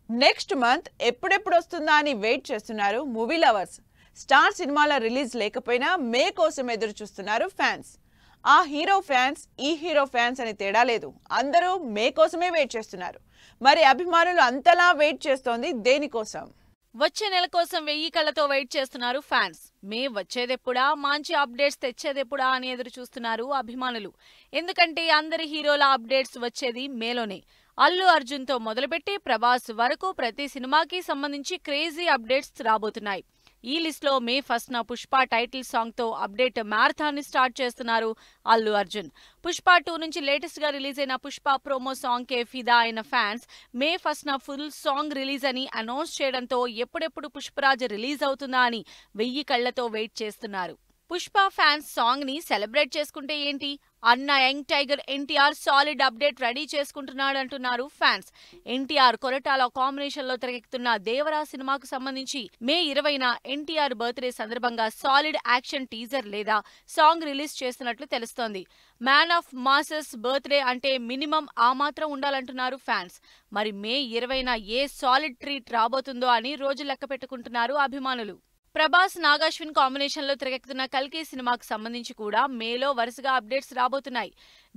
Next month ఎప్పుడెప్పుడు వస్తుందా అని వెయిట్ చేస్తున్నారు మూవీ లవర్స్. స్టార్ సినిమాల రిలీజ్ లేకపోయినా మే కోసం ఎదురు చూస్తున్నారు ఫ్యాన్స్. ఆ హీరో ఫ్యాన్స్ ఈ హీరో ఫ్యాన్స్ అని తేడా లేదు, అందరూ మే కోసమే వెయిట్ చేస్తున్నారు. మరి అభిమానులు అంతలా వెయిట్ చేస్తోంది దేనికోసం? వచ్చే నెల కోసం 1000 కళ్ళతో వెయిట్ చేస్తున్నారు ఫ్యాన్స్. మే వచ్చేదెప్పుడా, మంచి అప్డేట్స్ తెచ్చేదెప్పుడా అని ఎదురు చూస్తున్నారు అభిమానులు. ఎందుకంటే అందరి హీరోల అప్డేట్స్ వచ్చేది మేలోనే. అల్లు అర్జున్ తో మొదలుపెట్టి ప్రభాస్ వరకు ప్రతి సినిమాకి సంబంధించి క్రేజీ అప్డేట్స్ రాబోతున్నాయి. ఈ లిస్ట్ లో మే 1న పుష్ప టైటిల్ సాంగ్ తో అప్డేట్ మ్యారథాన్ ని స్టార్ట్ చేస్తున్నారు అల్లు అర్జున్. పుష్ప 2 నుంచి లేటెస్ట్ గా రిలీజ్ అయిన పుష్ప ప్రోమో సాంగ్ కే ఫిదా అయిన ఫ్యాన్స్ మే 1న ఫుల్ సాంగ్ రిలీజ్ అని అనౌన్స్ చేయడంతో ఎప్పుడెప్పుడు పుష్పరాజ్ రిలీజ్ అవుతుందా అని 1000 కళ్లతో వెయిట్ చేస్తున్నారు. పుష్ప ఫ్యాన్స్ సాంగ్ ని సెలబ్రేట్ చేసుకుంటే ఏంటి, అన్న young tiger NTR solid update ready చేసుకుంటున్నాడంటున్నారు ఫ్యాన్స్. ఎన్టీఆర్ కొరటాల కాంబినేషన్ లో తెరకెక్కుతున్న దేవరా సినిమాకు సంబంధించి మే 20న ఎన్టీఆర్ బర్త్డే సందర్భంగా సాలిడ్ యాక్షన్ టీజర్ లేదా సాంగ్ రిలీజ్ చేస్తున్నట్లు తెలుస్తోంది. మ్యాన్ ఆఫ్ మాసెస్ బర్త్డే అంటే మినిమం ఆ మాత్రం ఉండాలంటున్నారు ఫ్యాన్స్. మరి మే 20న ఏ సాలిడ్ ట్రీట్ రాబోతుందో అని రోజు లెక్క పెట్టుకుంటున్నారు అభిమానులు. ప్రభాస్ నాగాశ్విన్ కాంబినేషన్ లో తెరకెక్కుతున్న కల్కి సినిమాకు సంబంధించి కూడా మేలో వరుసగా అప్డేట్స్ రాబోతున్నాయి.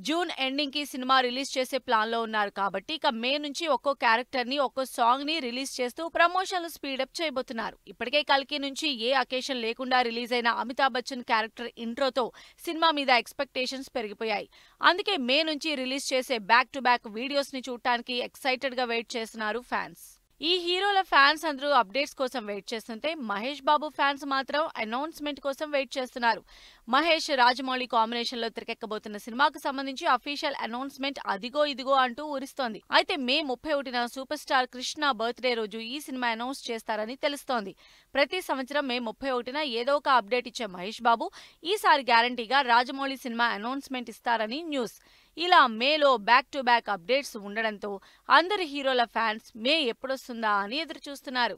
జూన్ ఎండింగ్ కి సినిమా రిలీజ్ చేసే ప్లాన్ లో ఉన్నారు కాబట్టి ఇక మే నుంచి ఒక్కో క్యారెక్టర్ ని ఒక్కో సాంగ్ ని రిలీజ్ చేస్తూ ప్రమోషన్లు స్పీడప్ చేయబోతున్నారు. ఇప్పటికే కల్కి నుంచి ఏ అకేషన్ లేకుండా రిలీజ్ అయిన అమితాబ్ బచ్చన్ క్యారెక్టర్ ఇంట్రోతో సినిమా మీద ఎక్స్పెక్టేషన్స్ పెరిగిపోయాయి. అందుకే మే నుంచి రిలీజ్ చేసే బ్యాక్ టు బ్యాక్ వీడియోస్ ని చూడటానికి ఎక్సైటెడ్ గా వెయిట్ చేస్తున్నారు ఫ్యాన్స్. ఈ హీరోల ఫ్యాన్స్ అందరూ అప్డేట్స్ కోసం వెయిట్ చేస్తుంటే మహేష్ బాబు ఫ్యాన్స్ మాత్రం అనౌన్స్మెంట్ కోసం వెయిట్ చేస్తున్నారు. మహేష్ రాజమౌళి కాంబినేషన్ లో తెరకెక్కబోతున్న సినిమాకు సంబంధించి అఫీషియల్ అనౌన్స్మెంట్ అదిగో ఇదిగో అంటూ ఊరిస్తోంది. అయితే మే 31న సూపర్ స్టార్ కృష్ణ బర్త్డే రోజు ఈ సినిమా అనౌన్స్ చేస్తారని తెలుస్తోంది. ప్రతి సంవత్సరం మే 31న ఏదో ఒక అప్డేట్ ఇచ్చే మహేష్ బాబు ఈసారి గ్యారంటీగా రాజమౌళి సినిమా అనౌన్స్మెంట్ ఇస్తారని న్యూస్. ఇలా మేలో బ్యాక్ టు బ్యాక్ అప్డేట్స్ ఉండడంతో అందరి హీరోల ఫ్యాన్స్ మే ఎప్పుడొస్తుందా అని ఎదురు చూస్తున్నారు.